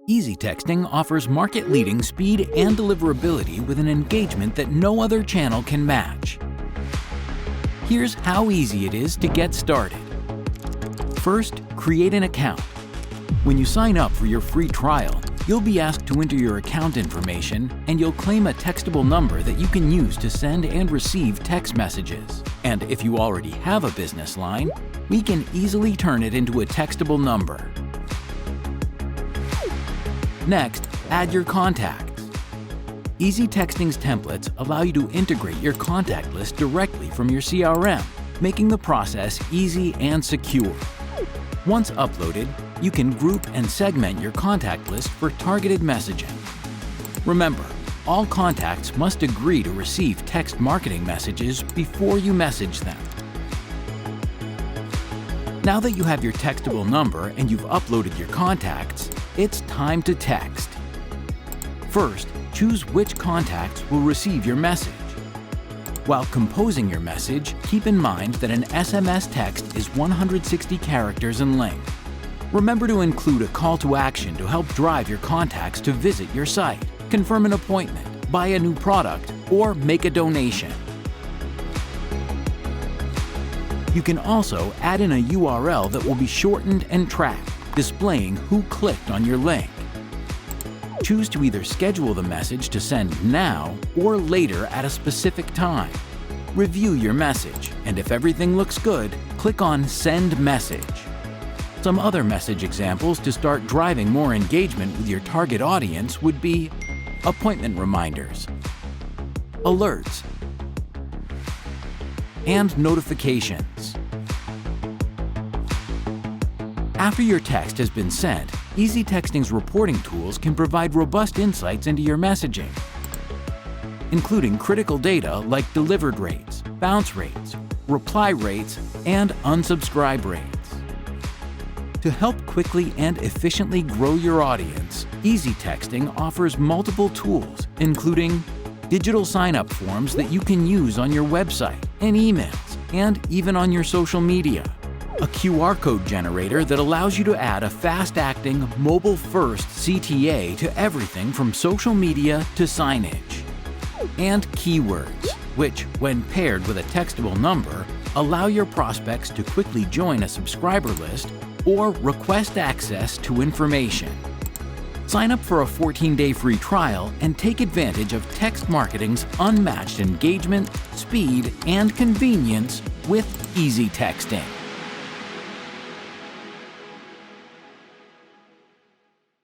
Easy Texting offers market-leading speed and deliverability with an engagement that no other channel can match. Here's how easy it is to get started. First, create an account. When you sign up for your free trial, you'll be asked to enter your account information and you'll claim a textable number that you can use to send and receive text messages. And if you already have a business line, we can easily turn it into a textable number. Next, add your contacts. Easy Texting's templates allow you to integrate your contact list directly from your CRM, making the process easy and secure. Once uploaded, you can group and segment your contact list for targeted messaging. Remember, all contacts must agree to receive text marketing messages before you message them. Now that you have your textable number and you've uploaded your contacts, it's time to text. First, choose which contacts will receive your message. While composing your message, keep in mind that an SMS text is 160 characters in length. Remember to include a call to action to help drive your contacts to visit your site, confirm an appointment, buy a new product, or make a donation. You can also add in a URL that will be shortened and tracked, displaying who clicked on your link. Choose to either schedule the message to send now or later at a specific time. Review your message, and if everything looks good, click on Send Message. Some other message examples to start driving more engagement with your target audience would be appointment reminders, alerts, and notifications. After your text has been sent, Easy Texting's reporting tools can provide robust insights into your messaging, including critical data like delivered rates, bounce rates, reply rates, and unsubscribe rates. To help quickly and efficiently grow your audience, Easy Texting offers multiple tools, including digital sign-up forms that you can use on your website and emails, and even on your social media. A QR code generator that allows you to add a fast-acting, mobile-first CTA to everything from social media to signage. And keywords, which, when paired with a textable number, allow your prospects to quickly join a subscriber list or request access to information. Sign up for a 14-day free trial and take advantage of text marketing's unmatched engagement, speed, and convenience with Easy Texting.